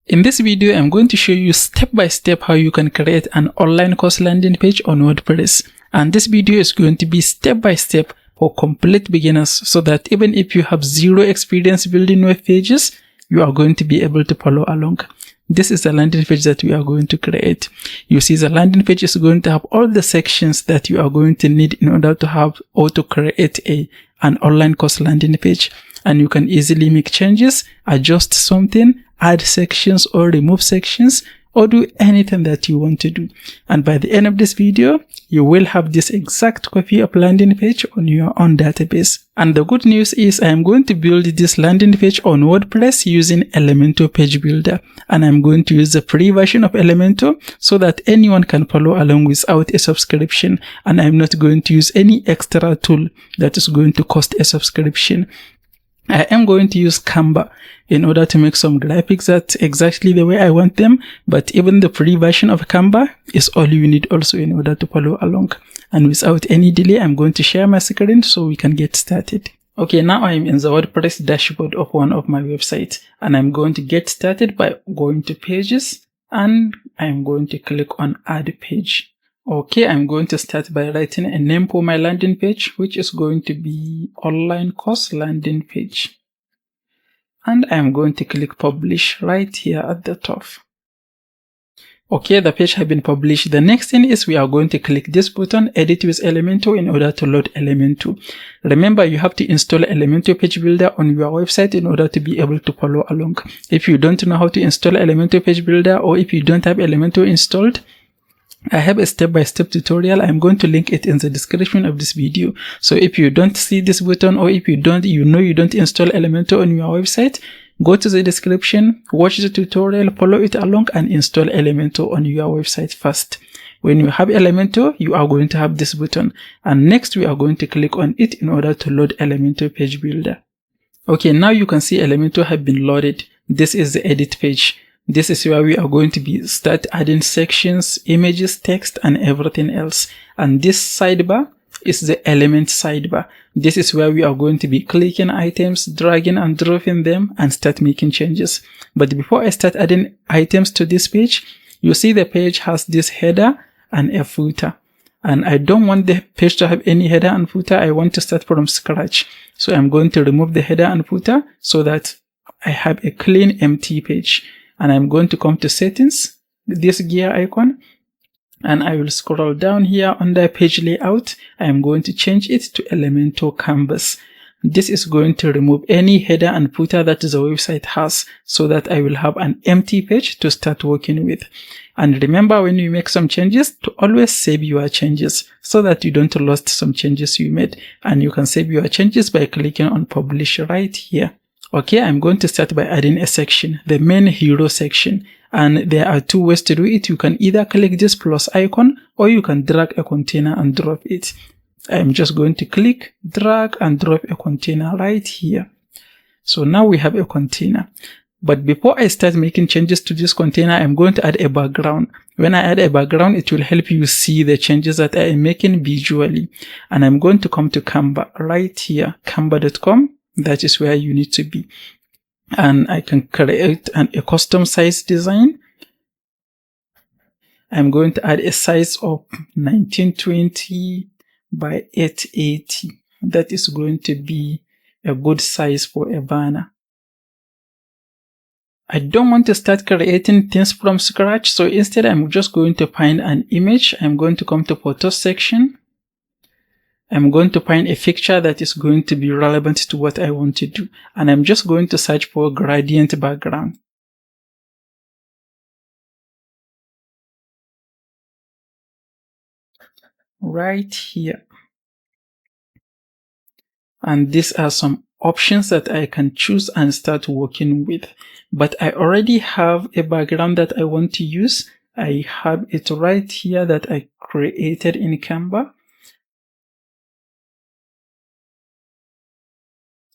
In this video, I'm going to show you step by step how you can create an online course landing page on WordPress. And this video is going to be step by step for complete beginners, so that even if you have zero experience building web pages, you are going to be able to follow along. This is the landing page that we are going to create. You see, the landing page is going to have all the sections that you are going to need in order to have or to create an online course landing page. And you can easily make changes, adjust something, add sections or remove sections, or do anything that you want to do. And by the end of this video, you will have this exact copy of landing page on your own database. And the good news is I am going to build this landing page on WordPress using Elementor Page Builder. And I'm going to use the free version of Elementor so that anyone can follow along without a subscription. And I'm not going to use any extra tool that is going to cost a subscription. I am going to use Canva in order to make some graphics that exactly the way I want them, but even the free version of Canva is all you need also in order to follow along. And without any delay, I'm going to share my screen so we can get started. Okay, now I'm in the WordPress dashboard of one of my websites, and I'm going to get started by going to Pages, and I'm going to click on Add Page. Okay, I'm going to start by writing a name for my landing page, which is going to be Online Course Landing Page. And I'm going to click Publish right here at the top. Okay, the page has been published. The next thing is we are going to click this button, Edit with Elementor, in order to load Elementor. Remember, you have to install Elementor Page Builder on your website in order to be able to follow along. If you don't know how to install Elementor Page Builder, or if you don't have Elementor installed, I have a step-by-step tutorial. I'm going to link it in the description of this video. So if you don't see this button, or if you don't install Elementor on your website, go to the description, watch the tutorial, follow it along, and install Elementor on your website first. When you have Elementor, you are going to have this button. And next, we are going to click on it in order to load Elementor Page Builder. Okay, now you can see Elementor have been loaded. This is the edit page. This is where we are going to start adding sections, images, text, and everything else. And this sidebar is the element sidebar. This is where we are going to be clicking items, dragging and dropping them, and start making changes. But before I start adding items to this page, you see the page has this header and a footer. And I don't want the page to have any header and footer. I want to start from scratch. So I'm going to remove the header and footer so that I have a clean, empty page. And I'm going to come to Settings, this gear icon, and I will scroll down here under Page Layout. I am going to change it to Elementor Canvas. This is going to remove any header and footer that the website has, so that I will have an empty page to start working with. And remember, when you make some changes, to always save your changes so that you don't lose some changes you made. And you can save your changes by clicking on Publish right here. Okay, I'm going to start by adding a section, the main hero section. And there are two ways to do it. You can either click this plus icon, or you can drag a container and drop it. I'm just going to click, drag, and drop a container right here. So now we have a container. But before I start making changes to this container, I'm going to add a background. When I add a background, it will help you see the changes that I am making visually. And I'm going to come to Canva right here, canva.com. That is where you need to be. And I can create a custom size design. I'm going to add a size of 1920 by 880. That is going to be a good size for a banner. I don't want to start creating things from scratch, so instead I'm just going to find an image. I'm going to come to Photos section. I'm going to find a picture that is going to be relevant to what I want to do. And I'm just going to search for gradient background. Right here. And these are some options that I can choose and start working with. But I already have a background that I want to use. I have it right here that I created in Canva.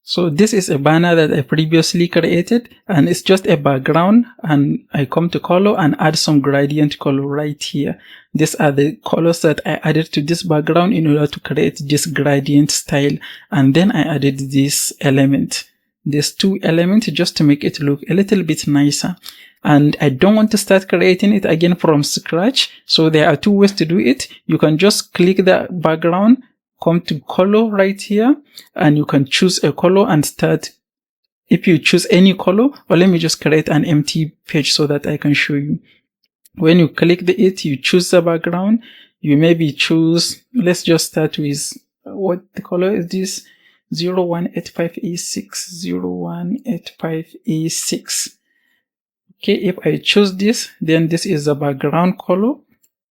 So this is a banner that I previously created, and it's just a background, and I come to color and add some gradient color right here. These are the colors that I added to this background in order to create this gradient style. And then I added this element, these two elements, just to make it look a little bit nicer. and I don't want to start creating it again from scratch. So there are two ways to do it. You can just click the background, come to color right here, and you can choose a color and start. If you choose any color, or let me just create an empty page so that I can show you. When you click it, you choose the background. You maybe choose, let's just start with, what the color is this? 0185E6, 0185E6. Okay, if I choose this, then this is the background color.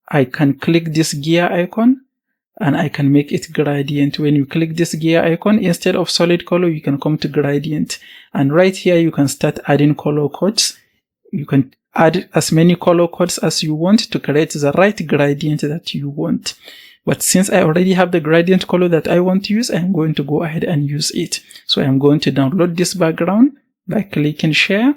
I can click this gear icon and I can make it gradient. When you click this gear icon, instead of solid color, you can come to gradient. And right here, you can start adding color codes. You can add as many color codes as you want to create the right gradient that you want. But since I already have the gradient color that I want to use, I'm going to go ahead and use it. So I'm going to download this background by clicking share.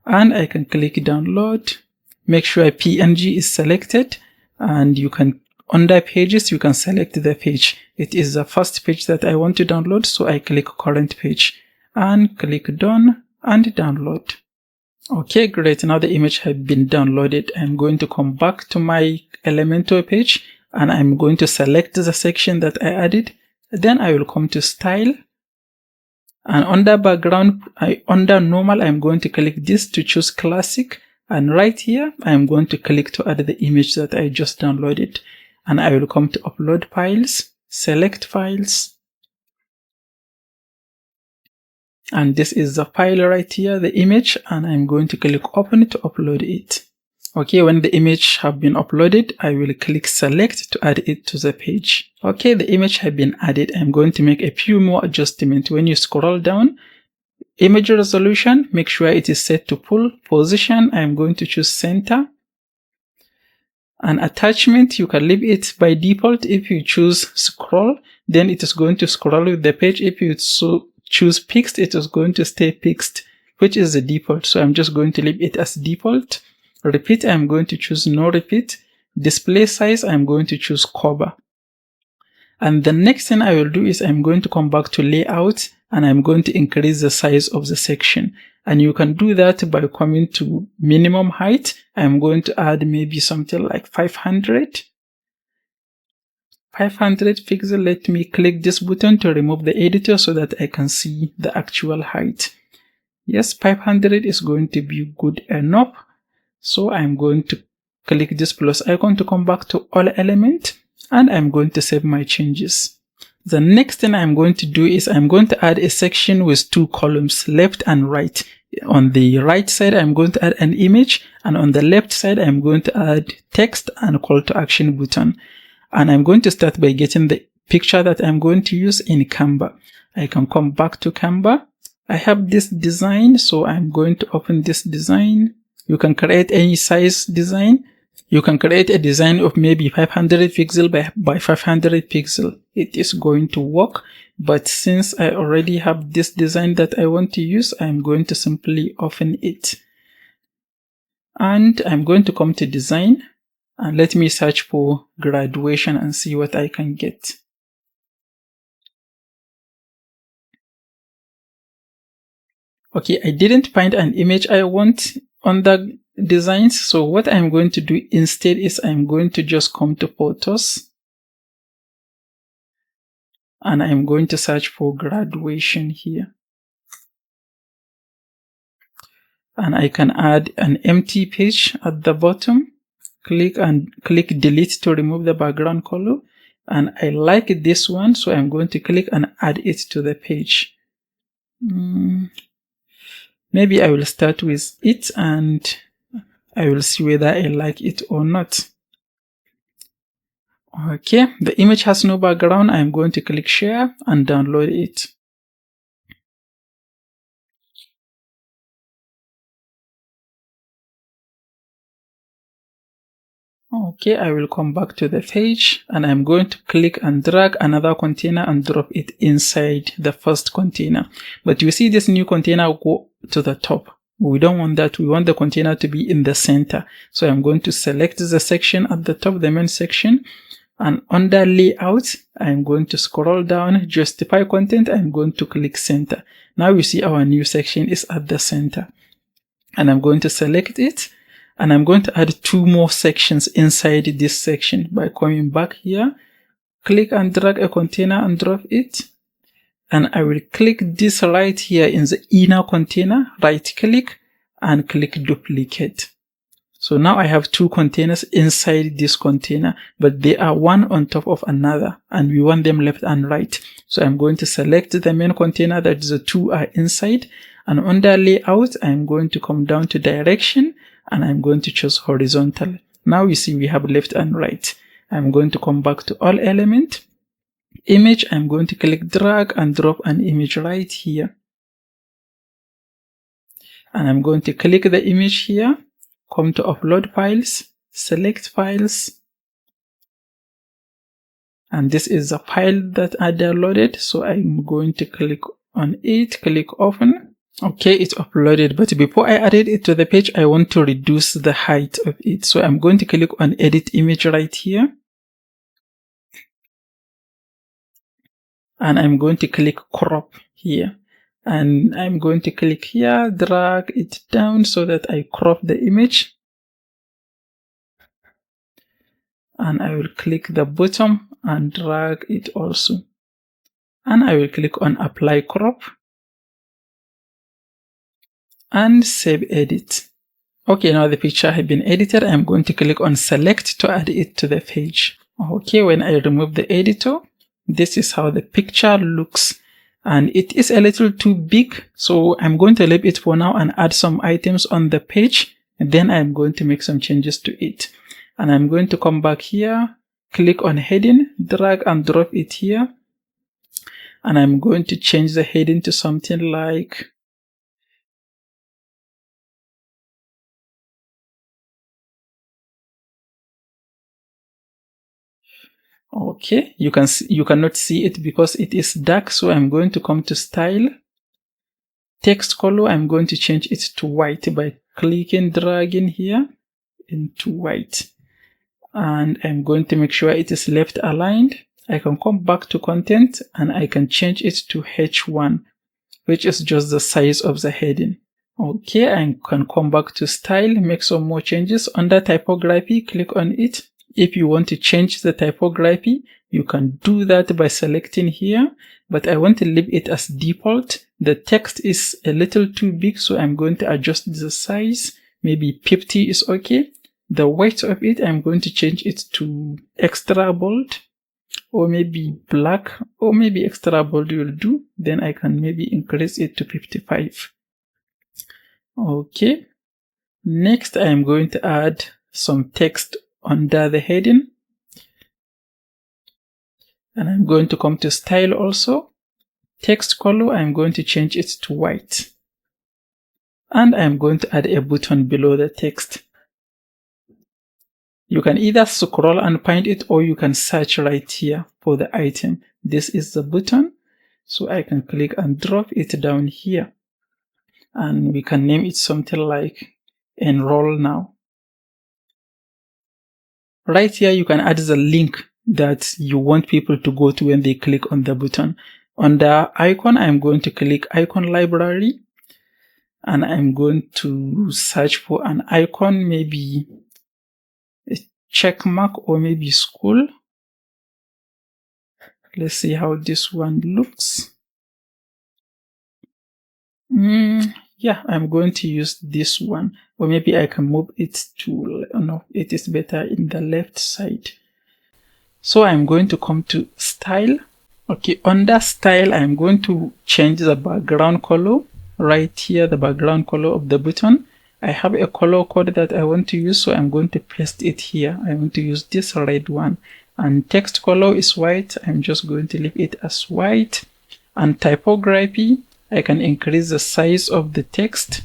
And I can click download. Make sure PNG is selected, and you can, under pages, you can select the page. It is the first page that I want to download, so I click current page and click done and download. Okay, great. Now the image has been downloaded. I'm going to come back to my Elementor page and I'm going to select the section that I added. Then I will come to style. And under background, under normal, I'm going to click this to choose classic. And right here, I'm going to click to add the image that I just downloaded. And I will come to upload files, select files. And this is the file right here, the image, and I'm going to click open to upload it. Okay, when the image have been uploaded, I will click select to add it to the page. Okay, the image has been added. I'm going to make a few more adjustments. When you scroll down, image resolution, make sure it is set to full. Position, I'm going to choose center. And attachment, you can leave it by default. If you choose scroll, then it is going to scroll with the page. If you choose fixed, it is going to stay fixed, which is the default. So I'm just going to leave it as default. Repeat, I'm going to choose no repeat. Display size, I'm going to choose cover. And the next thing I will do is I'm going to come back to layout and I'm going to increase the size of the section. And you can do that by coming to minimum height. I'm going to add maybe something like 500 pixel. Let me click this button to remove the editor so that I can see the actual height. Yes, 500 is going to be good enough. So I'm going to click this plus icon to come back to all element and I'm going to save my changes. The next thing I'm going to do is I'm going to add a section with two columns, left and right. On the right side, I'm going to add an image, and on the left side, I'm going to add text and call to action button. And I'm going to start by getting the picture that I'm going to use in Canva. I can come back to Canva. I have this design, so I'm going to open this design. You can create any size design. You can create a design of maybe 500 pixel by 500 pixel. It is going to work. But since I already have this design that I want to use, I'm going to simply open it. And I'm going to come to design and let me search for graduation and see what I can get. Okay, I didn't find an image I want on the designs. So what I'm going to do instead is I'm going to just come to photos and I'm going to search for graduation here. And I can add an empty page at the bottom. Click delete to remove the background color. And I like this one, so I'm going to click and add it to the page. Maybe I will start with it and I will see whether I like it or not. Okay, the image has no background. I'm going to click share and download it. Okay, I will come back to the page and I'm going to click and drag another container and drop it inside the first container. But you see this new container go to the top. We don't want that. We want the container to be in the center. So I'm going to select the section at the top, the main section. And under layout, I'm going to scroll down, justify content. I'm going to click center. Now you see our new section is at the center. and I'm going to select it, and I'm going to add 2 more sections inside this section by coming back here, click and drag a container and drop it, and I will click this right here in the inner container, right click and click duplicate. So now I have 2 containers inside this container, but they are one on top of another, and we want them left and right. So I'm going to select the main container that the 2 are inside, and under layout, I'm going to come down to direction, and I'm going to choose horizontal. Now you see we have left and right. I'm going to come back to all element, image, I'm going to click drag and drop an image right here. And I'm going to click the image here, come to upload files, select files, and this is the file that I downloaded, so I'm going to click on it, click open. Okay, it's uploaded, but before I added it to the page, I want to reduce the height of it, so I'm going to click on edit image right here, and I'm going to click crop here, and I'm going to click here, drag it down so that I crop the image. And I will click the bottom and drag it also. And I will click on apply crop and save edit. Okay, now the picture has been edited. I'm going to click on select to add it to the page. Okay, when I remove the editor, this is how the picture looks. And it is a little too big, so I'm going to leave it for now and add some items on the page. And then I'm going to make some changes to it. And I'm going to come back here, click on heading, drag and drop it here. And I'm going to change the heading to something like okay, you cannot see it because it is dark, so I'm going to come to style, text color, I'm going to change it to white by clicking, dragging here into white. And I'm going to make sure it is left aligned. I can come back to content and I can change it to H1, which is just the size of the heading. Okay, I can come back to style, make some more changes. Under typography, click on it. If you want to change the typography, you can do that by selecting here, but I want to leave it as default. The text is a little too big, so I'm going to adjust the size. Maybe 50 is okay. The weight of it, I'm going to change it to extra bold, or maybe black, or maybe extra bold will do. Then I can maybe increase it to 55. Okay. Next, I'm going to add some text under the heading. And I'm going to come to style also. Text color, I'm going to change it to white. And I'm going to add a button below the text. You can either scroll and find it, or you can search right here for the item. This is the button, so I can click and drop it down here. And we can name it something like enroll now. Right here, you can add the link that you want people to go to when they click on the button. Under icon, I'm going to click icon library, and I'm going to search for an icon, maybe a check mark or maybe school. Let's see how this one looks. Yeah, I'm going to use this one, or maybe I can move it to, no, it is better in the left side. So I'm going to come to style. Okay, under style, I'm going to change the background color. Right here, the background color of the button. I have a color code that I want to use, so I'm going to paste it here. I want to use this red one. And text color is white. I'm just going to leave it as white. And typography, I can increase the size of the text.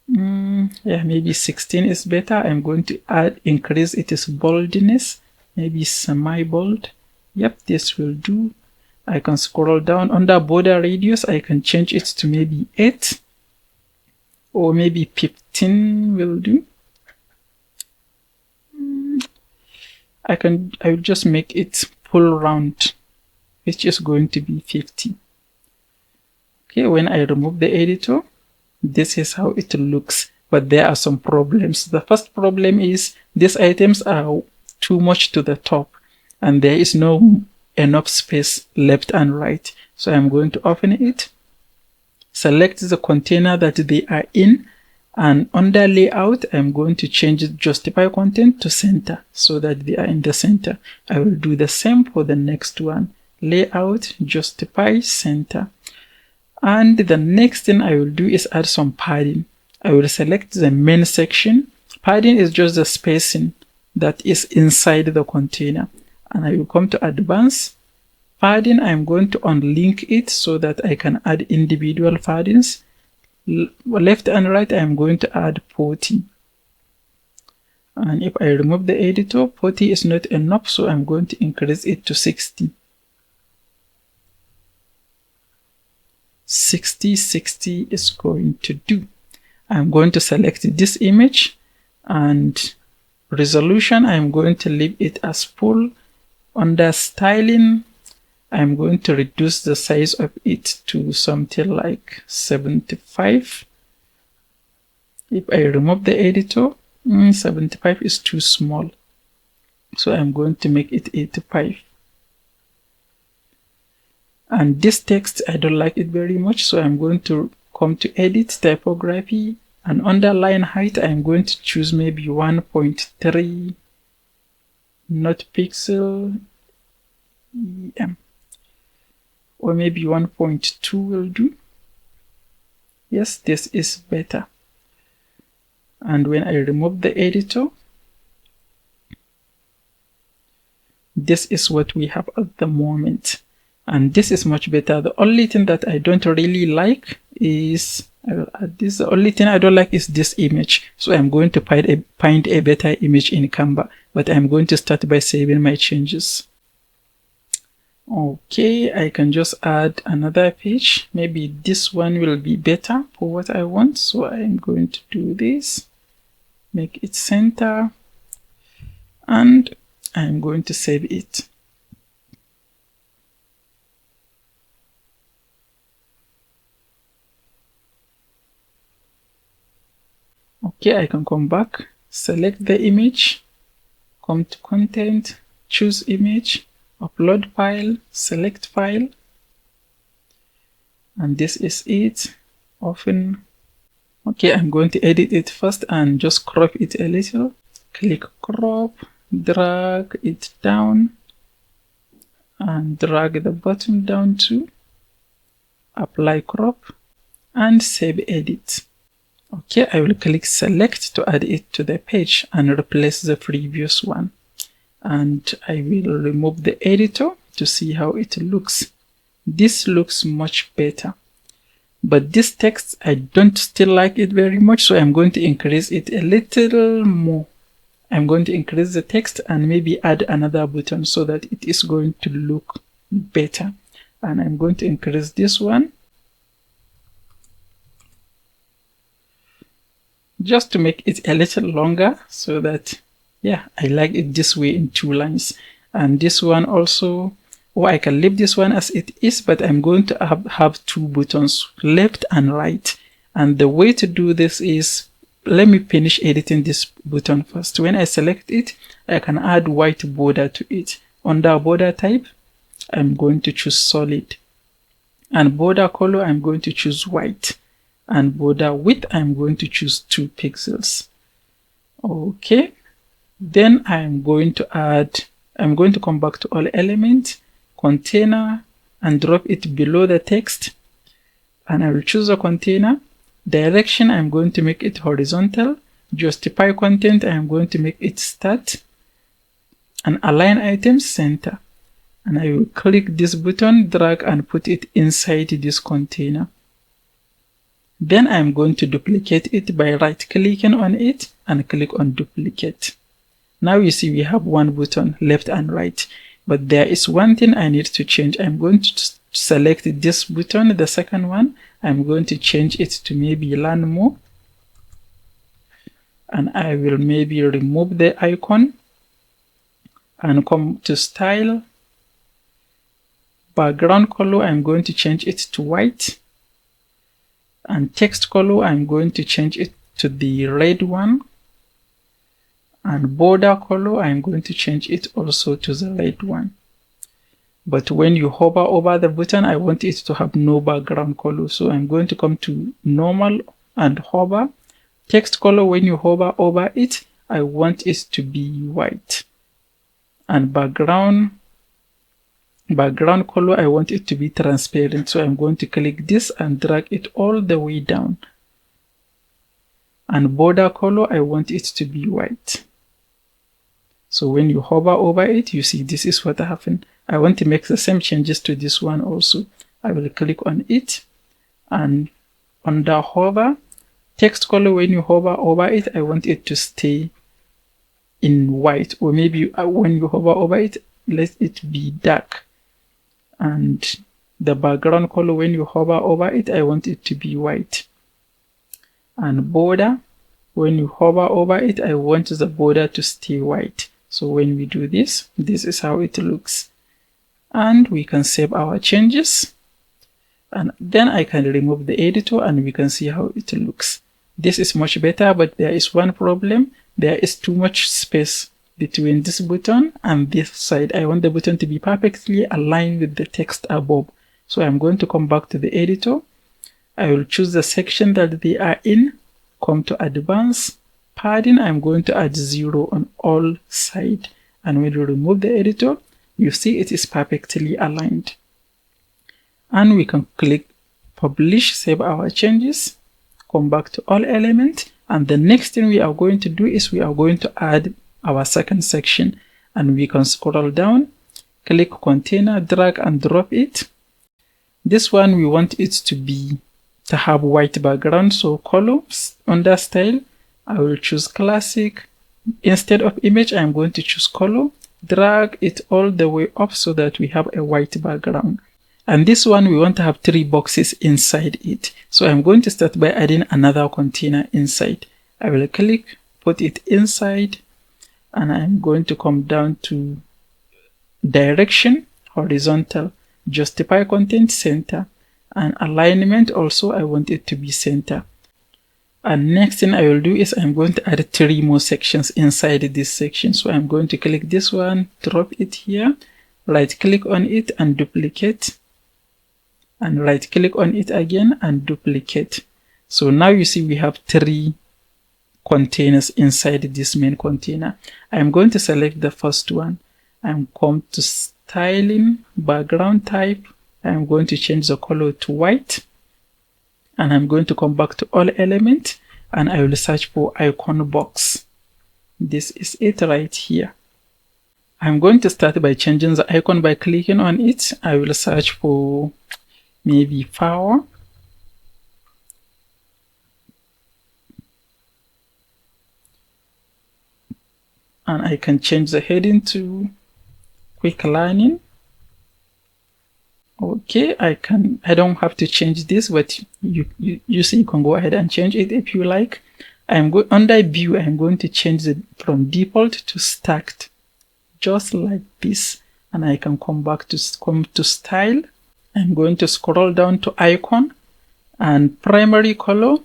Yeah, maybe 16 is better. I'm going to increase its boldness, maybe semi-bold. Yep, this will do. I can scroll down. Under border radius, I can change it to maybe 8 or maybe 15 will do. I will just make it full round, which is going to be 50. Okay, when I remove the editor, this is how it looks. But there are some problems. The first problem is these items are too much to the top and there is no enough space left and right. So I'm going to open it, select the container that they are in, and under layout, I'm going to change justify content to center so that they are in the center. I will do the same for the next one. Layout, justify, center. And the next thing I will do is add some padding. I will select the main section. Padding is just the spacing that is inside the container. And I will come to advanced. Padding, I'm going to unlink it so that I can add individual paddings. Left and right, I'm going to add 40. And if I remove the editor, 40 is not enough, so I'm going to increase it to 60. 60 is going to do. I'm going to select this image, and resolution, I'm going to leave it as full. Under styling, I'm going to reduce the size of it to something like 75. If I remove the editor, 75 is too small. So I'm going to make it 85. And this text, I don't like it very much. So I'm going to come to edit, typography, and under line height, I'm going to choose maybe 1.3, not pixel, em. Or maybe 1.2 will do. Yes, this is better. And when I remove the editor, this is what we have at the moment. And this is much better. The only thing that I don't really like is, I will add this. The only thing I don't like is this image. So I'm going to find a better image in Canva. But I'm going to start by saving my changes. Okay, I can just add another page. Maybe this one will be better for what I want. So I'm going to do this, make it center, and I'm going to save it. Okay, I can come back, select the image, come to content, choose image, upload file, select file, and this is it. Open. Okay, I'm going to edit it first and just crop it a little. Click crop, drag it down, and drag the bottom down too. Apply crop, and save edit. Okay, I will click select to add it to the page and replace the previous one. And I will remove the editor to see how it looks. This looks much better. But this text, I don't still like it very much, so I'm going to increase it a little more. I'm going to increase the text and maybe add another button so that it is going to look better. And I'm going to increase this one, just to make it a little longer so that, yeah, I like it this way in 2 lines. And this one also, or I can leave this one as it is, but I'm going to have 2 buttons, left and right. And the way to do this is, let me finish editing this button first. When I select it, I can add white border to it. Under border type, I'm going to choose solid. And border color, I'm going to choose white. And border width, I'm going to choose 2 pixels. Okay. Then I'm going to come back to all elements, container, and drop it below the text. And I will choose a container. Direction, I'm going to make it horizontal. Justify content, I'm going to make it start. And align items center. And I will click this button, drag and put it inside this container. Then I'm going to duplicate it by right-clicking on it and click on duplicate. Now you see we have 1 button, left and right. But there is one thing I need to change. I'm going to select this button, the second one. I'm going to change it to maybe learn more. And I will maybe remove the icon and come to style. Background color, I'm going to change it to white. And text color, I'm going to change it to the red one. And border color, I'm going to change it also to the red one. But when you hover over the button, I want it to have no background color. So I'm going to come to normal and hover. Text color, when you hover over it, I want it to be white. And background color, I want it to be transparent. So I'm going to click this and drag it all the way down. And border color, I want it to be white. So when you hover over it, you see this is what happened. I want to make the same changes to this one also. I will click on it, and under hover, text color, when you hover over it, I want it to stay in white, or maybe when you hover over it, let it be dark. And the background color, when you hover over it, I want it to be white. And border, when you hover over it, I want the border to stay white. So when we do this, this is how it looks. And we can save our changes. And then I can remove the editor and we can see how it looks. This is much better, but there is one problem. There is too much space between this button and this side. I want the button to be perfectly aligned with the text above. So I'm going to come back to the editor. I will choose the section that they are in, come to advanced padding. I'm going to add 0 on all sides. And when you remove the editor, you see it is perfectly aligned. And we can click publish, save our changes, come back to all elements. And the next thing we are going to do is we are going to add our second section. And we can scroll down, click container, drag and drop it. This one, we want it to have white background. So color, under style, I will choose classic. Instead of image, I'm going to choose color. Drag it all the way up so that we have a white background. And this one, we want to have 3 boxes inside it. So I'm going to start by adding another container inside. I will click, put it inside, and I'm going to come down to direction, horizontal, justify content, center, and alignment also, I want it to be center. And next thing I will do is I'm going to add 3 more sections inside this section. So I'm going to click this one, drop it here, right click on it and duplicate, and right click on it again and duplicate. So now you see we have 3 containers inside this main container. I'm going to select the first one. I'm come to styling, background type. I'm going to change the color to white. And I'm going to come back to all elements and I will search for icon box. This is it right here. I'm going to start by changing the icon by clicking on it. I will search for maybe flower. And I can change the heading to quick learning. Okay, I don't have to change this, but you see, you can go ahead and change it if you like. Under view, I'm going to change it from default to stacked, just like this. And I can come to style. I'm going to scroll down to icon and primary color.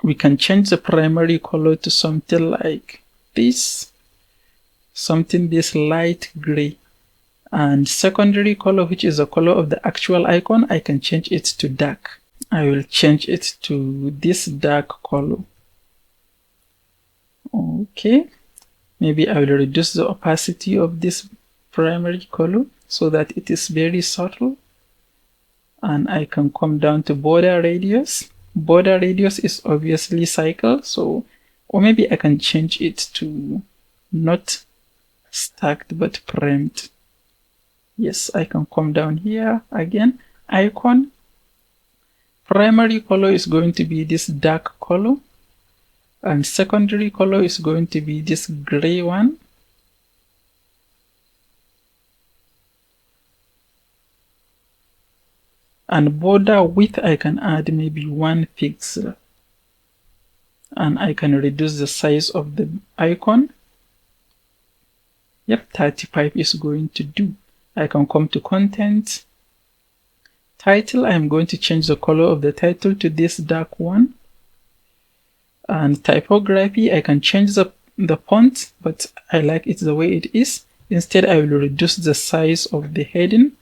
We can change the primary color to something like this, this light gray. And secondary color, which is the color of the actual icon, I can change it to dark. I will change it to this dark color. Okay, maybe I will reduce the opacity of this primary color so that it is very subtle. And I can come down to border radius. Border radius is obviously cycle, so, or maybe I can change it to not stacked but primed. Yes, I can come down here again, icon. Primary color is going to be this dark color, and secondary color is going to be this gray one. And border width, I can add maybe 1 pixel. And I can reduce the size of the icon. Yep, 35 is going to do. I can come to content, Title, I'm going to change the color of the title to this dark one. And typography, I can change the font, but I like it the way it is. Instead, I will reduce the size of the heading.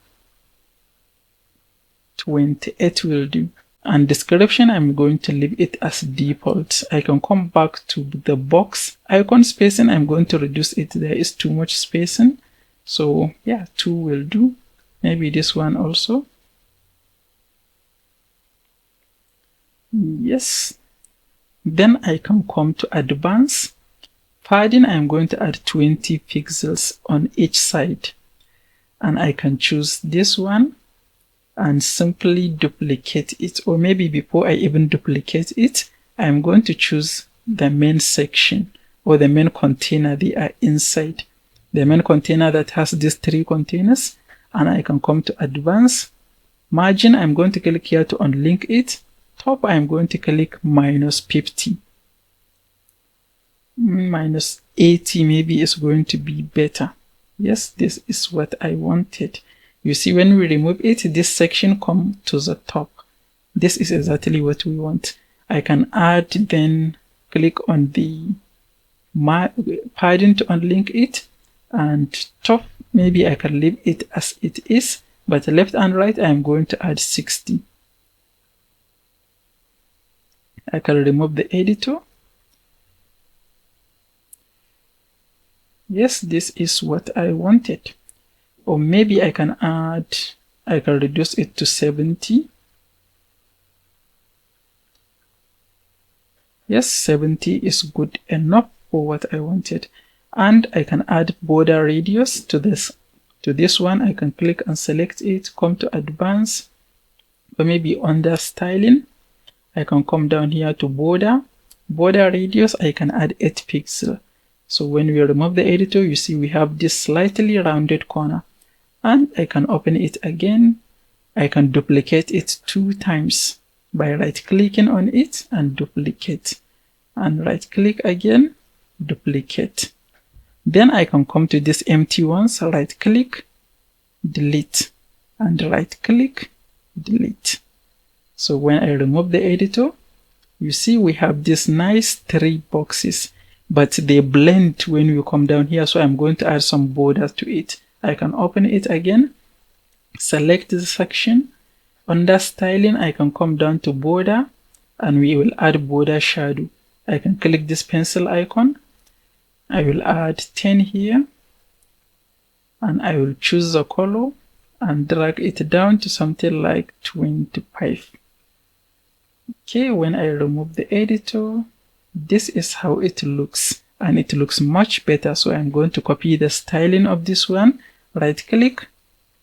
28 will do. And description, I'm going to leave it as default. I can come back to the box. Icon spacing, I'm going to reduce it. There is too much spacing. So yeah, 2 will do. Maybe this one also. Yes. Then I can come to advanced. Padding, I'm going to add 20 pixels on each side. And I can choose this one and simply duplicate it. Or maybe before I even duplicate it, I'm going to choose the main section or the main container they are inside. The main container that has these 3 containers. And I can come to advanced. Margin, I'm going to click here to unlink it. Top, I'm going to click -50. -80 maybe is going to be better. Yes, this is what I wanted. You see, when we remove it, this section comes to the top. This is exactly what we want. I can add, then click on the padding to unlink it. And top, maybe I can leave it as it is. But left and right, I'm going to add 60. I can remove the editor. Yes, this is what I wanted. Or maybe I can reduce it to 70. Yes, 70 is good enough for what I wanted. And I can add border radius to this. To this one, I can click and select it, come to advanced, or maybe under styling. I can come down here to border. Border radius, I can add 8 pixels. So when we remove the editor, you see we have this slightly rounded corner. And I can open it again. I can duplicate it 2 times by right-clicking on it and duplicate. And right-click again, duplicate. Then I can come to this empty ones, right-click, delete, and right-click, delete. So when I remove the editor, you see we have these nice 3 boxes, but they blend when you come down here. So I'm going to add some borders to it. I can open it again, select the section. Under styling, I can come down to border and we will add border shadow. I can click this pencil icon. I will add 10 here and I will choose the color and drag it down to something like 25. Okay, when I remove the editor, this is how it looks, and it looks much better. So I'm going to copy the styling of this one, right click,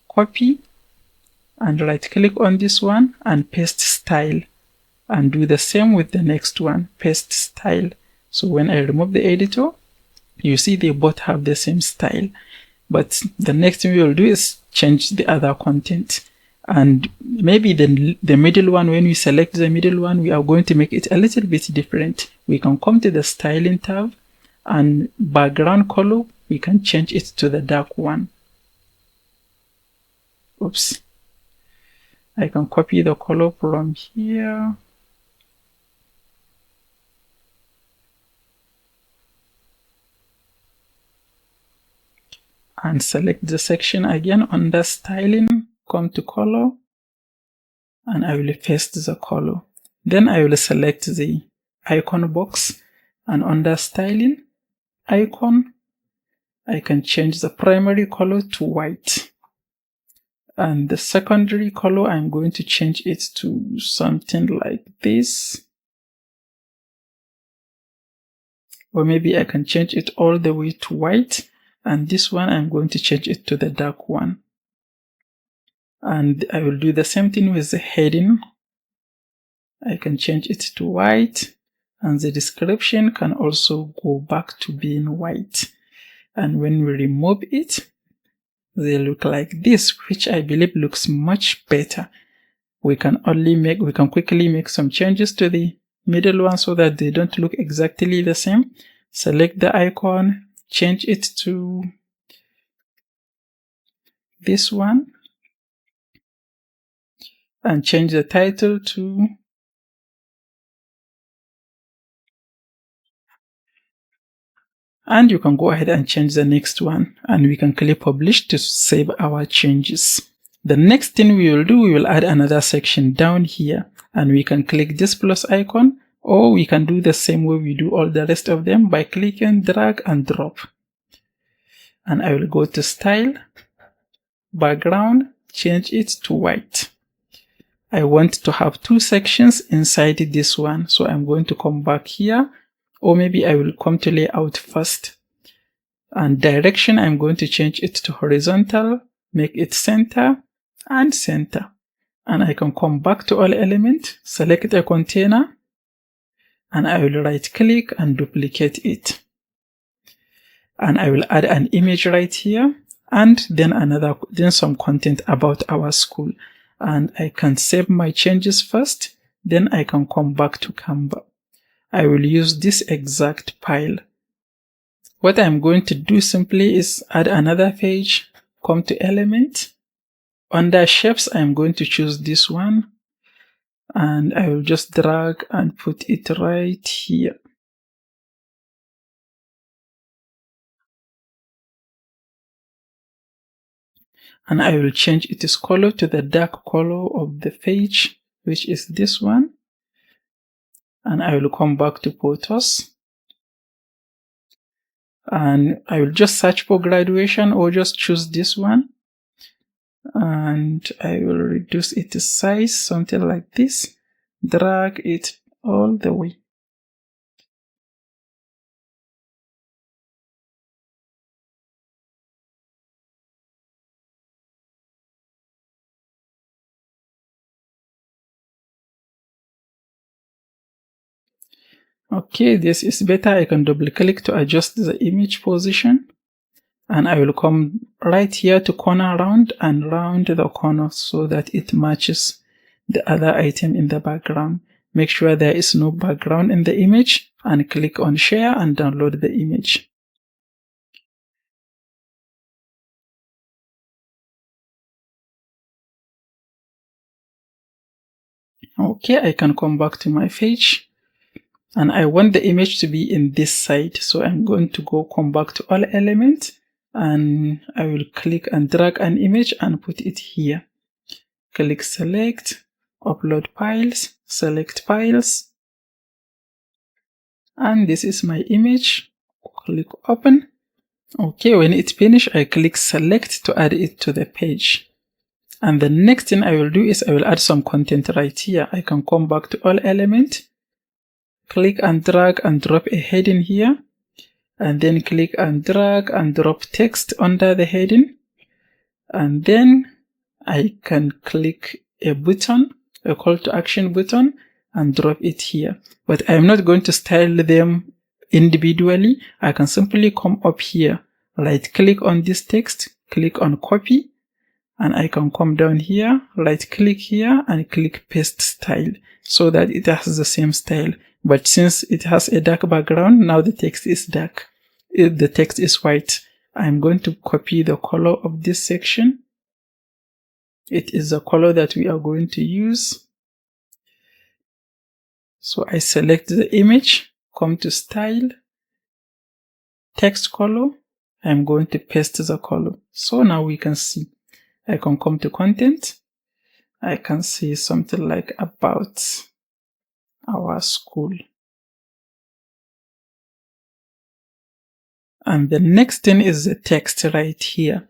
copy, and right click on this one and paste style, and do the same with the next one, paste style. So when I remove the editor, you see they both have the same style, but the next thing we will do is change the other content. And maybe the middle one, when we select the middle one, we are going to make it a little bit different. We can come to the styling tab and background color, we can change it to the dark one. Oops. I can copy the color from here. And select the section again under styling, come to color, and I will paste the color. Then I will select the icon box, and under styling, icon, I can change the primary color to white. And the secondary color, I'm going to change it to something like this. Or maybe I can change it all the way to white. And this one, I'm going to change it to the dark one. And I will do the same thing with the heading. I can change it to white. And the description can also go back to being white. And when we remove it, they look like this, which I believe looks much better. We can quickly make some changes to the middle one so that they don't look exactly the same. Select the icon, change it to this one, and change the title to and you can go ahead and change the next one, and we can click publish to save our changes. The next thing we will do, we will add another section down here, and we can click this plus icon, or we can do the same way we do all the rest of them by clicking drag and drop. And I will go to style, background, change it to white. I want to have two sections inside this one, so I'm going to come back here, or maybe I will come to layout first. And direction, I'm going to change it to horizontal, make it center and center. And I can come back to all element, select a container, and I will right click and duplicate it. And I will add an image right here, and then some content about our school. And I can save my changes first, then I can come back to Canva. I will use this exact file. What I'm going to do simply is add another page, come to element. Under shapes, I'm going to choose this one, and I will just drag and put it right here. And I will change its color to the dark color of the page, which is this one. And I will come back to photos. And I will just search for graduation, or just choose this one. And I will reduce its size, something like this. Drag it all the way. Okay, this is better. I can double click to adjust the image position. And I will come right here to corner round and round the corner so that it matches the other item in the background. Make sure there is no background in the image, and click on share and download the image. Okay, I can come back to my page, and I want the image to be in this side. So I'm going to come back to all elements, and I will click and drag an image and put it here. Click select, upload files, select files. And this is my image. Click open. Okay, when it's finished, I click select to add it to the page. And the next thing I will do is I will add some content right here. I can come back to all element, click and drag and drop a heading here, and then click and drag and drop text under the heading. And then I can click a button, a call to action button, and drop it here. But I'm not going to style them individually. I can simply come up here, right click on this text, click on copy, and I can come down here, right click here, and click paste style, so that it has the same style. But since it has a dark background, now the text is dark. The text is white. I'm going to copy the color of this section. It is the color that we are going to use. So I select the image, come to style, text color. I'm going to paste the color. So now we can see. I can come to content. I can see something like about our school. And the next thing is the text right here.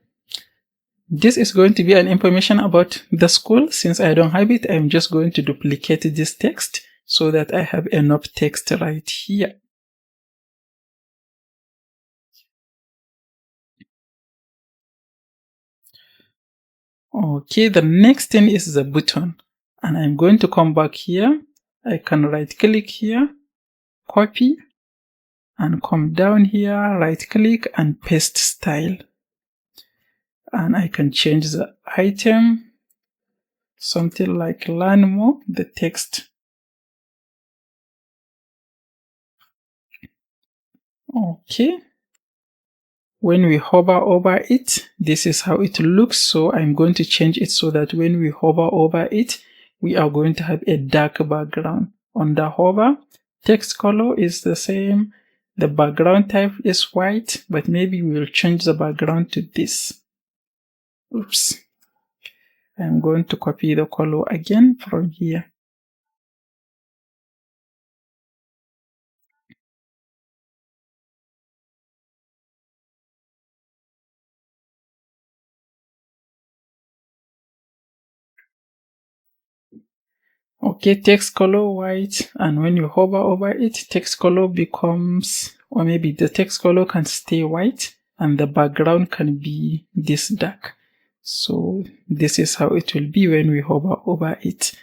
This is going to be an information about the school. Since I don't have it, I'm just going to duplicate this text so that I have enough text right here. Okay, the next thing is the button. And I'm going to come back here. I can right click here, copy, and come down here, right click and paste style. And I can change the item, something like learn more, the text. Okay. When we hover over it, this is how it looks. So I'm going to change it so that when we hover over it, we are going to have a dark background. Under hover, text color is the same. The background type is white, but maybe we'll change the background to this. Oops. I'm going to copy the color again from here. Okay, text color white, and when you hover over it, text color becomes, or maybe the text color can stay white and the background can be this dark. So this is how it will be when we hover over it.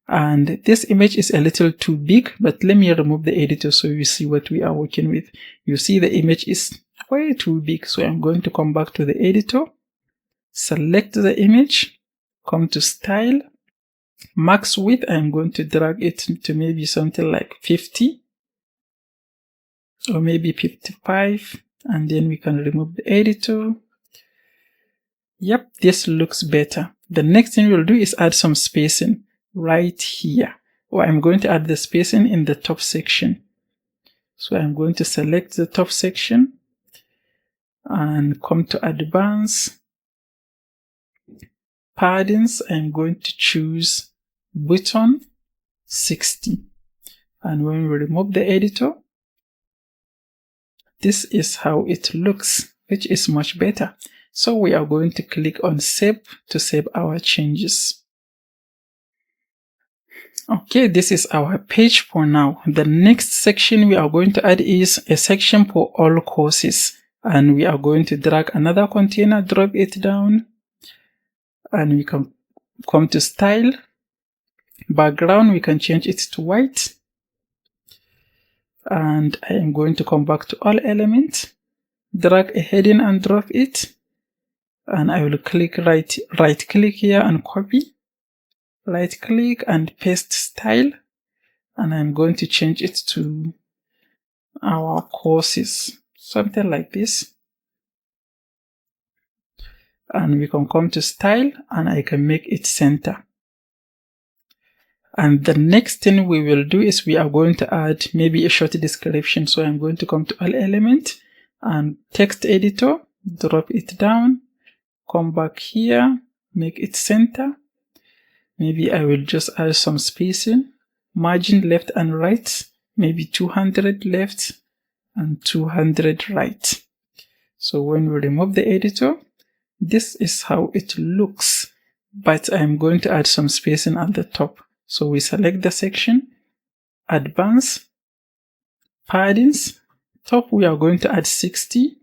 And this image is a little too big, but let me remove the editor so you see what we are working with. You see the image is way too big, so I'm going to come back to the editor, select the image, come to style, max width, I'm going to drag it to maybe something like 50 or maybe 55, and then we can remove the editor. Yep, this looks better. The next thing we'll do is add some spacing right here. Or I'm going to add the spacing in the top section. So I'm going to select the top section and come to advanced paddings. I'm going to choose button 60. And when we remove the editor, this is how it looks, which is much better. So we are going to click on save to save our changes. Okay, this is our page for now. The next section we are going to add is a section for all courses. And we are going to drag another container, drop it down, and we can come to style. Background, we can change it to white. And I am going to come back to all elements, drag a heading and drop it. And I will click right click here and copy, right click and paste style, and I'm going to change it to our courses, something like this. And we can come to style and I can make it center. And the next thing we will do is we are going to add maybe a short description. So I'm going to come to all element and text editor, drop it down, come back here, make it center. Maybe I will just add some spacing, margin left and right, maybe 200 left and 200 right. So when we remove the editor, this is how it looks, but I'm going to add some spacing at the top. So we select the section, advanced, paddings, top we are going to add 60,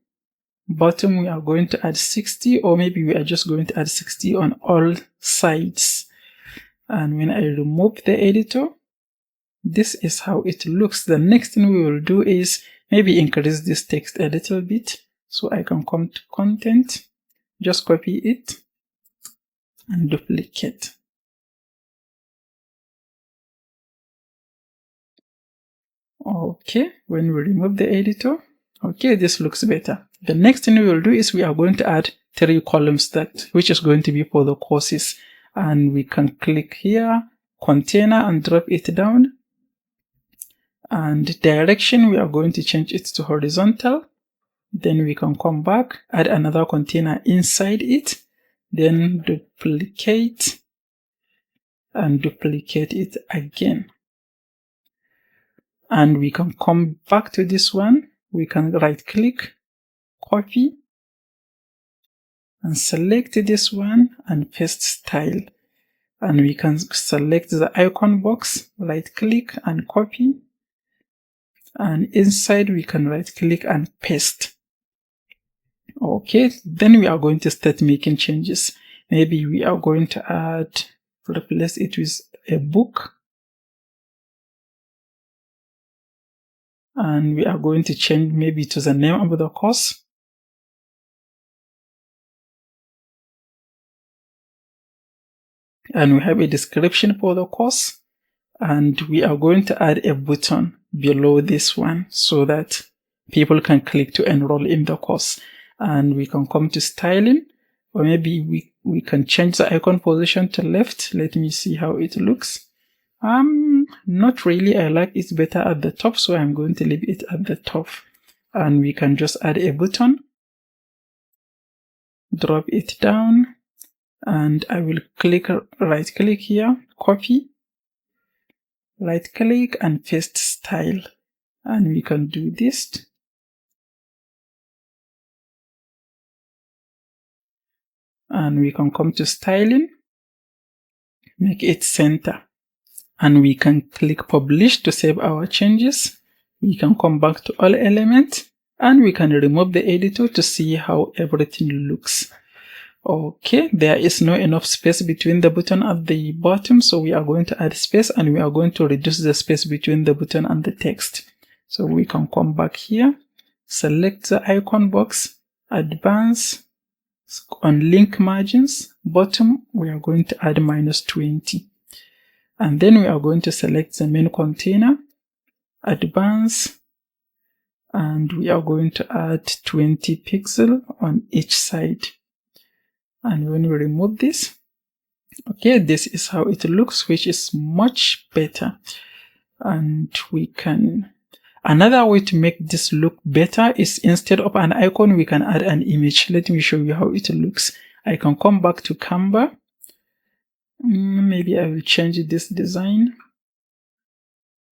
bottom we are going to add 60, or maybe we are just going to add 60 on all sides. And when I remove the editor, this is how it looks. The next thing we will do is maybe increase this text a little bit. So I can come to content, just copy it and duplicate. Okay, when we remove the editor, okay, this looks better. The next thing we will do is we are going to add 3 columns which is going to be for the courses. And we can click here, container, and drop it down. And direction, we are going to change it to horizontal. Then we can come back, add another container inside it, then duplicate and duplicate it again. And we can come back to this one. We can right click, copy, and select this one and paste style. And we can select the icon box, right click and copy. And inside we can right click and paste. Okay, then we are going to start making changes. Maybe we are going to replace it with a book. And we are going to change maybe to the name of the course. And we have a description for the course. And we are going to add a button below this one so that people can click to enroll in the course. And we can come to styling, or maybe we can change the icon position to left. Let me see how it looks. Not really. I like it better at the top, so I'm going to leave it at the top. And we can just add a button, drop it down, and I will right click here, copy, right click and paste style. And we can do this. And we can come to styling, make it center. And we can click publish to save our changes. We can come back to all elements and we can remove the editor to see how everything looks. Okay, there is not enough space between the button at the bottom, so we are going to add space and we are going to reduce the space between the button and the text. So we can come back here, select the icon box, advance, on link margins, bottom, we are going to add -20. And then we are going to select the main container, advance, and we are going to add 20 pixels on each side. And when we remove this, okay, this is how it looks, which is much better. And we can, another way to make this look better is instead of an icon, we can add an image. Let me show you how it looks. I can come back to Canva. Maybe I will change this design.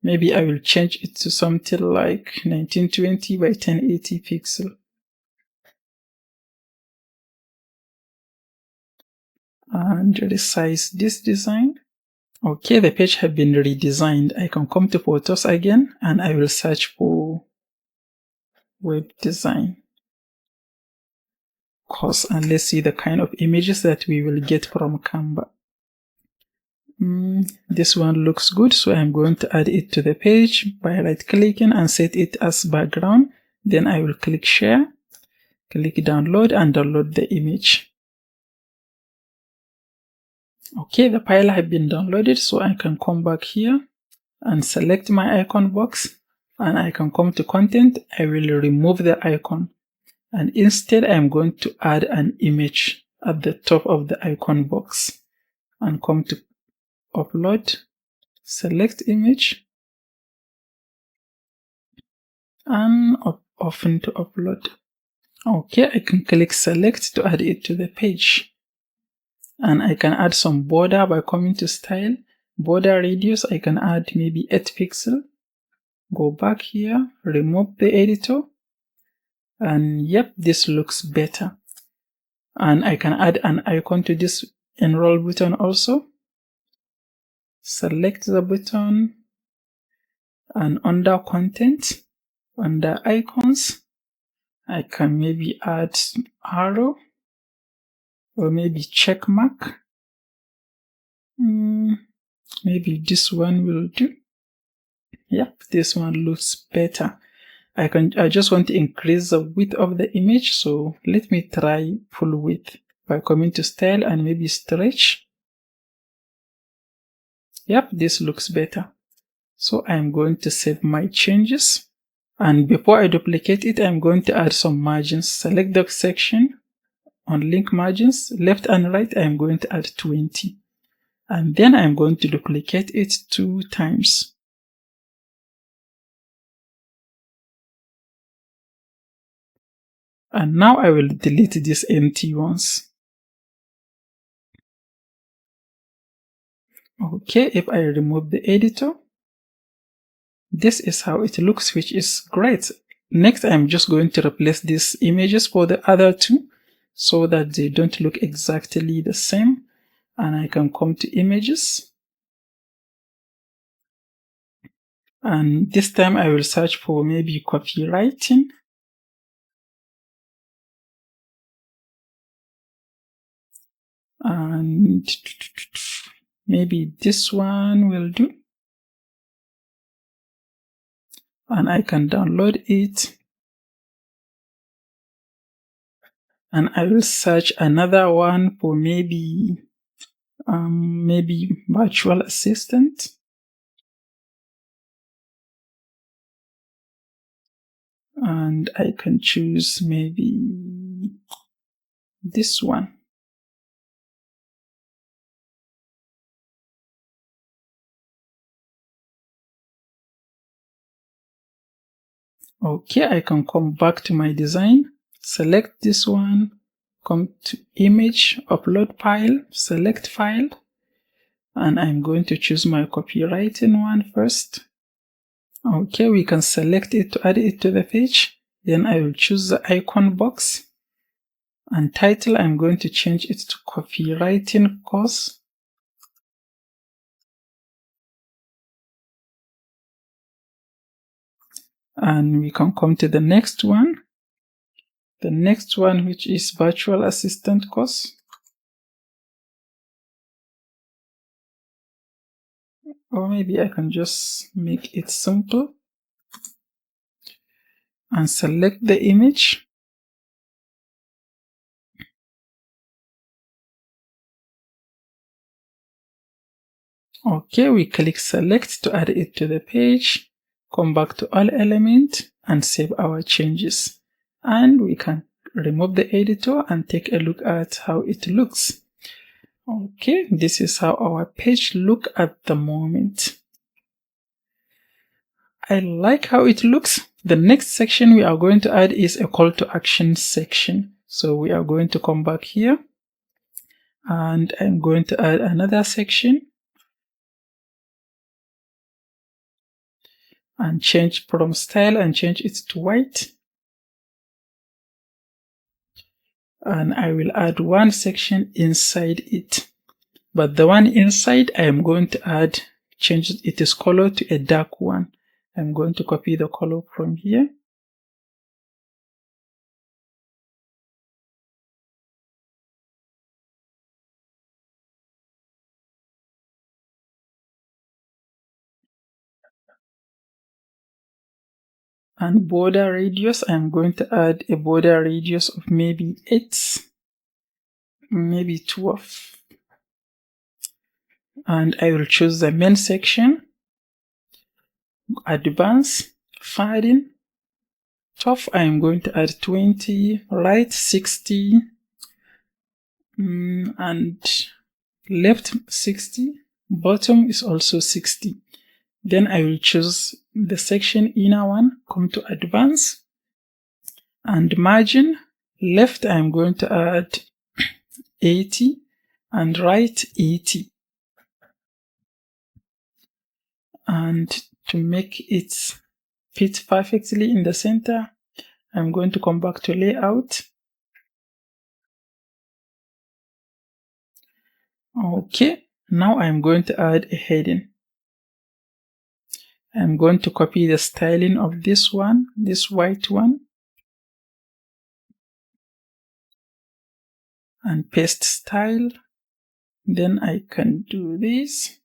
Maybe I will change it to something like 1920 by 1080 pixel. And resize this design. Okay, the page has been redesigned. I can come to photos again and I will search for web design course, and let's see the kind of images that we will get from Canva. This one looks good, so I'm going to add it to the page by right clicking and set it as background. Then I will click share, click download and download the image. Okay, the file has been downloaded, so I can come back here and select my icon box and I can come to content. I will remove the icon and instead I'm going to add an image at the top of the icon box and come to upload, select image and open to upload. Okay, I can click select to add it to the page. And I can add some border by coming to style, border radius, I can add maybe 8 pixels. Go back here, remove the editor, and yep, this looks better. And I can add an icon to this enroll button also. Select the button and under content, under icons, I can maybe add arrow or maybe check mark. Maybe this one will do. Yep, this one looks better. I just want to increase the width of the image, so let me try full width by coming to style and maybe stretch. Yep, this looks better. So I'm going to save my changes. And before I duplicate it, I'm going to add some margins. Select the section on link margins, left and right, I'm going to add 20. And then I'm going to duplicate it 2 times. And now I will delete these empty ones. Okay, if I remove the editor, this is how it looks, which is great. Next, I'm just going to replace these images for the other 2 so that they don't look exactly the same. And I can come to images. And this time I will search for maybe copywriting. And maybe this one will do. And I can download it. And I will search another one for maybe virtual assistant. And I can choose maybe this one. Okay, I can come back to my design, select this one, come to image, upload file, select file, and I'm going to choose my copywriting one first. Okay, we can select it to add it to the page. Then I will choose the icon box, and title I'm going to change it to copywriting course. And we can come to the next one. The next one, which is virtual assistant course. Or maybe I can just make it simple and select the image. Okay, we click select to add it to the page, come back to all element and save our changes. And we can remove the editor and take a look at how it looks. Okay, this is how our page look at the moment. I like how it looks. The next section we are going to add is a call to action section. So we are going to come back here and I'm going to add another section and change from style and change it to white. And I will add one section inside it. But the one inside I am going to change its color to a dark one. I'm going to copy the color from here. And border radius, I'm going to add a border radius of maybe 8, maybe 12. And I will choose the main section, advanced, padding, top I'm going to add 20, right 60, and left 60, bottom is also 60. Then I will choose the section inner one, come to advanced, and margin, left I'm going to add 80 and right 80. And to make it fit perfectly in the center, I'm going to come back to layout. Okay, now I'm going to add a heading. I'm going to copy the styling of this one, this white one, and paste style. Then I can do this.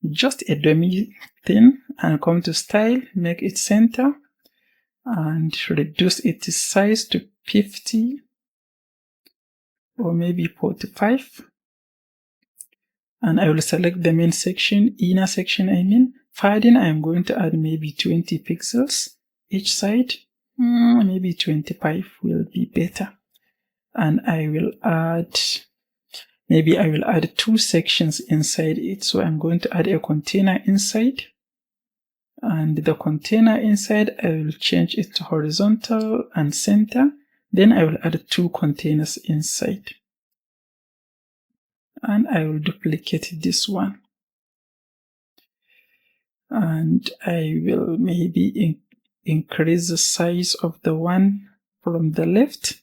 Just a dummy thing, and come to style, make it center, and reduce its size to 50 or maybe 45. And I will select the main section, inner section I mean. Padding, I'm going to add maybe 20 pixels each side. Maybe 25 will be better. And I will add 2 sections inside it. So I'm going to add a container inside. And the container inside, I will change it to horizontal and center. Then I will add 2 containers inside. And I will duplicate this one. And I will maybe increase the size of the one from the left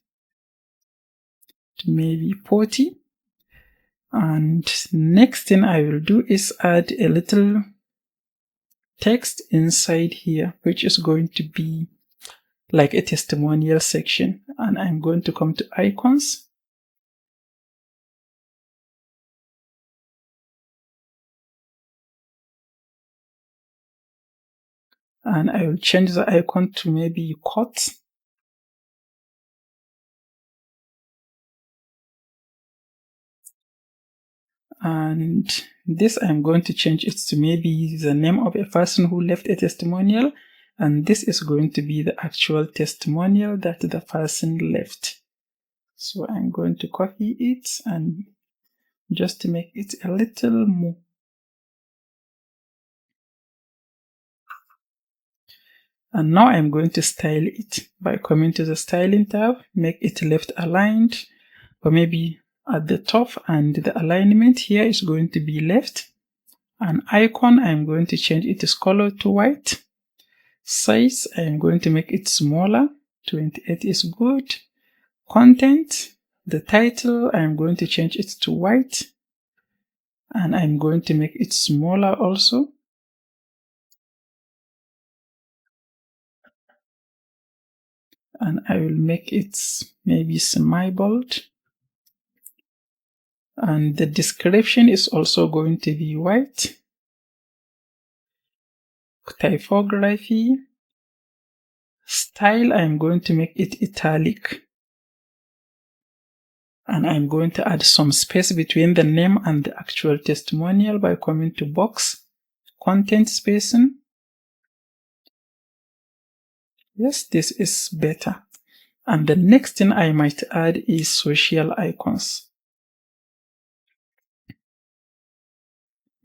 to maybe 40. And next thing I will do is add a little text inside here, which is going to be like a testimonial section. And I'm going to come to icons. And I will change the icon to maybe quote. And this I'm going to change it to maybe the name of a person who left a testimonial. And this is going to be the actual testimonial that the person left. So I'm going to copy it and just to make it a little more. And now I'm going to style it by coming to the styling tab, make it left aligned, or maybe at the top, and the alignment here is going to be left. An icon, I'm going to change its color to white. Size, I'm going to make it smaller. 28 is good. Content, the title, I'm going to change it to white. And I'm going to make it smaller also. And I will make it maybe semi-bold. And the description is also going to be white. Typography. Style, I'm going to make it italic. And I'm going to add some space between the name and the actual testimonial by coming to box, content spacing. Yes, this is better. And the next thing I might add is social icons.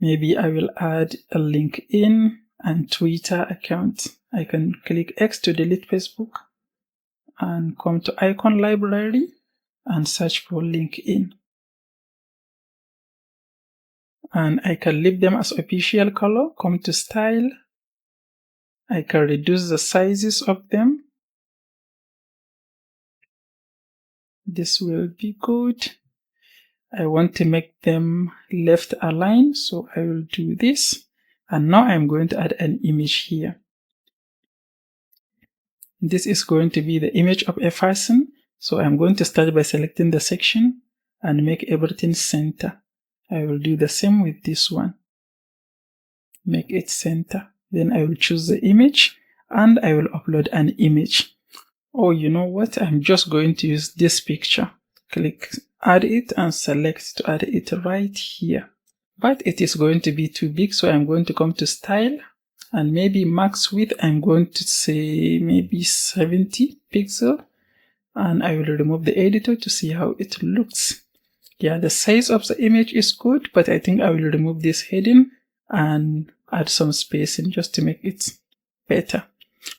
Maybe I will add a LinkedIn and Twitter account. I can click X to delete Facebook and come to icon library and search for LinkedIn. And I can leave them as official color, come to style. I can reduce the sizes of them. This will be good. I want to make them left aligned, so I will do this. And now I'm going to add an image here. This is going to be the image of a person. So I'm going to start by selecting the section and make everything center. I will do the same with this one. Make it center. Then I will choose the image and I will upload an image. Oh, you know what? I'm just going to use this picture. Click add it and select to add it right here. But it is going to be too big, so I'm going to come to style and maybe max width. I'm going to say maybe 70 pixel and I will remove the editor to see how it looks. Yeah, the size of the image is good, but I think I will remove this heading and add some spacing just to make it better.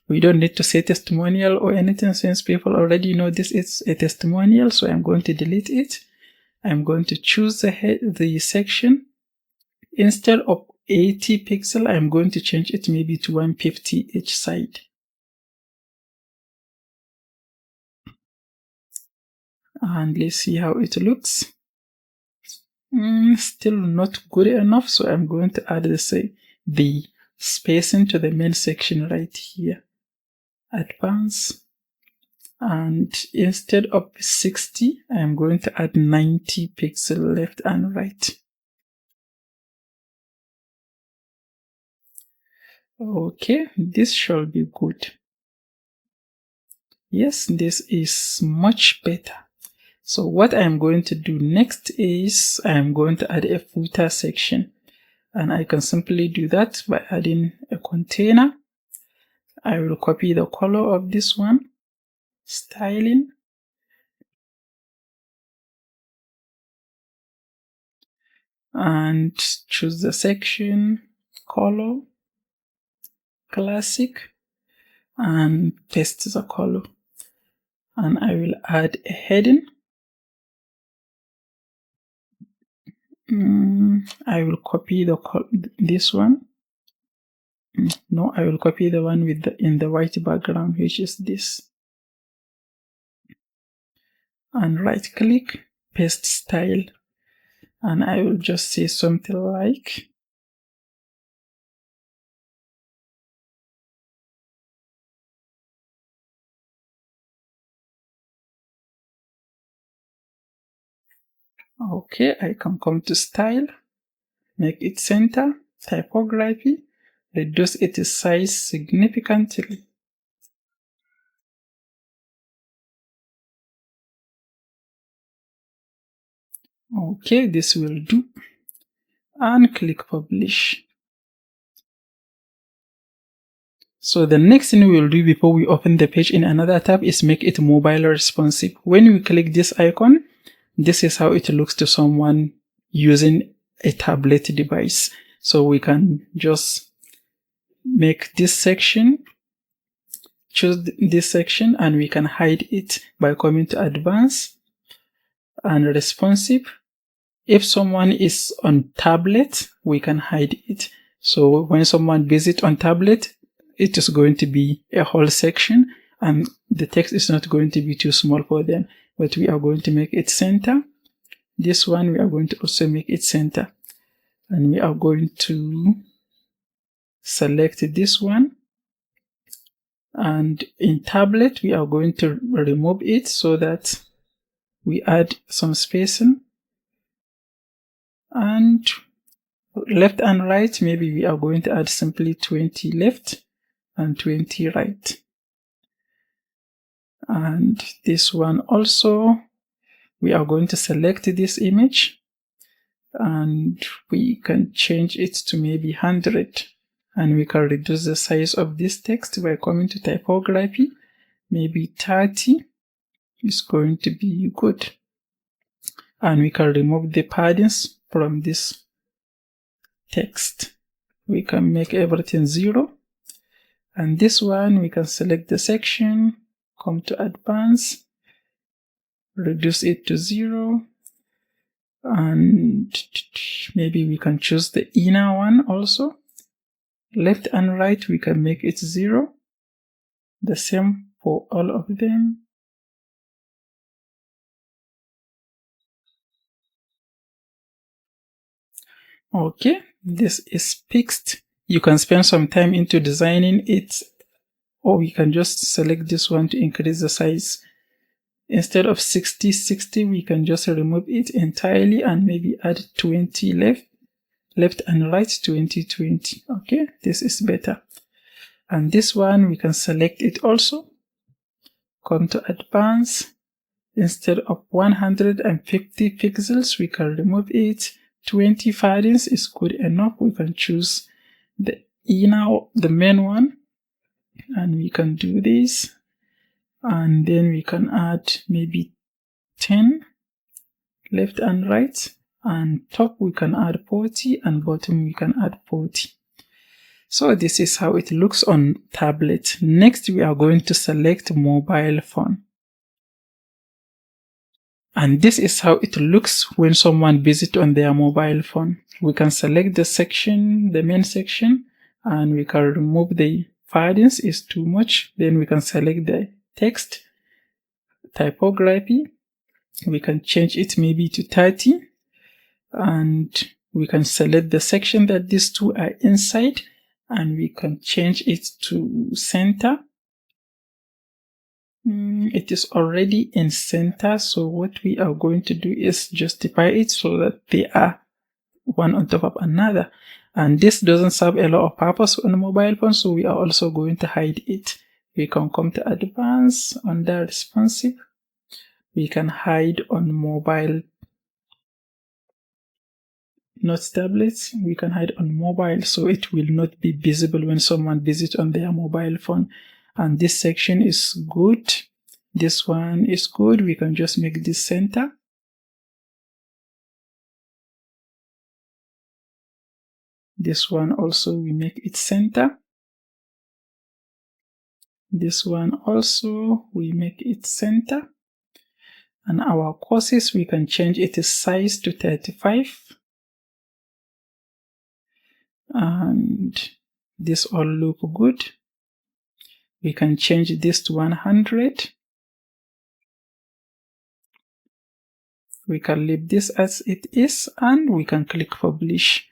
We don't need to say testimonial or anything since people already know this is a testimonial, so I'm going to delete it. I'm going to choose the section. Instead of 80 pixel, I'm going to change it maybe to 150 each side. And let's see how it looks. Still not good enough, so I'm going to add the spacing to the main section right here. Advance. And instead of 60, I'm going to add 90 pixel left and right. Okay, this should be good. Yes, this is much better. So what I'm going to do next is I'm going to add a footer section. And I can simply do that by adding a container. I will copy the color of this one, styling, and choose the section, color, classic, and paste the color. And I will add a heading. I will copy this one. No, I will copy the one with in the white background, which is this. And right click, paste style. And I will just say something like, okay, I can come to style, make it center, typography, reduce its size significantly. Okay, this will do. And click publish. So the next thing we will do before we open the page in another tab is make it mobile responsive. When we click this icon, this is how it looks to someone using a tablet device. So we can just make this section, choose this section, and we can hide it by coming to advanced and responsive. If someone is on tablet, we can hide it. So when someone visits on tablet, it is going to be a whole section and the text is not going to be too small for them, but we are going to make it center. This one, we are going to also make it center, and we are going to select this one, and in tablet, we are going to remove it so that we add some spacing, and left and right, maybe we are going to add simply 20 left and 20 right. And this one also, we are going to select this image and we can change it to maybe 100, and we can reduce the size of this text by coming to typography. Maybe 30 is going to be good, and we can remove the paddings from this text. We can make everything 0, and this one we can select the section, come to advanced, reduce it to 0, and maybe we can choose the inner one also. Left and right, we can make it 0, the same for all of them. Okay, this is fixed. You can spend some time into designing it, or you can just select this one to increase the size. Instead of 60, we can just remove it entirely and maybe add 20 left and right, 20. Okay, this is better. And this one, we can select it also. Come to advanced. Instead of 150 pixels, we can remove it. 20 paddings is good enough. We can choose the main one, and we can do this. And then we can add maybe 10 left and right, and top we can add 40, and bottom we can add 40. So this is how it looks on tablet. Next, we are going to select mobile phone. And this is how it looks when someone visits on their mobile phone. We can select the section, the main section, and we can remove the paddings is too much. Then we can select the text, typography. We can change it maybe to 30, and we can select the section that these two are inside, and we can change it to center. It is already in center, so what we are going to do is justify it so that they are one on top of another. And this doesn't serve a lot of purpose on a mobile phone, so we are also going to hide it. We can come to advanced, under responsive. We can hide on mobile, not tablets. We can hide on mobile, so it will not be visible when someone visits on their mobile phone. And this section is good. This one is good. We can just make this center. This one also, we make it center. This one also, we make it center. And our courses, we can change its size to 35. And this all look good. We can change this to 100. We can leave this as it is, and we can click publish.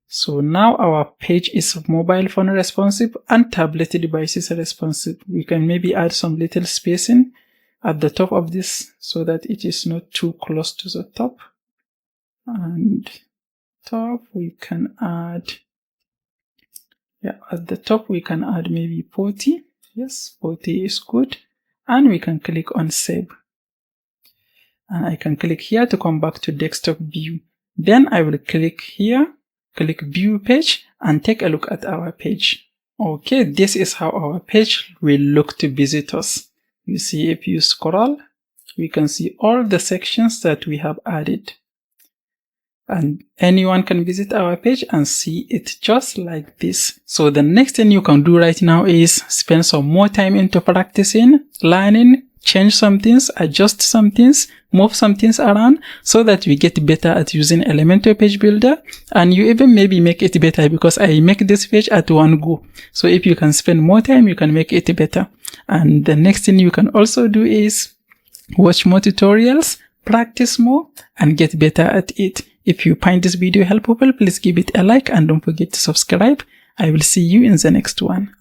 So now our page is mobile phone responsive and tablet devices responsive. We can maybe add some little spacing at the top of this so that it is not too close to the top. And top we can add, at the top we can add maybe 40. Yes, 40 is good. And we can click on save. And I can click here to come back to desktop view. Then I will click here, click view page, and take a look at our page. Okay, this is how our page will look to visitors. You see, if you scroll, we can see all the sections that we have added. And anyone can visit our page and see it just like this. So the next thing you can do right now is spend some more time into practicing, learning, change some things, adjust some things, move some things around so that we get better at using Elementor Page Builder. And you even maybe make it better because I make this page at one go. So if you can spend more time, you can make it better. And the next thing you can also do is watch more tutorials, practice more, and get better at it. If you find this video helpful, please give it a like and don't forget to subscribe. I will see you in the next one.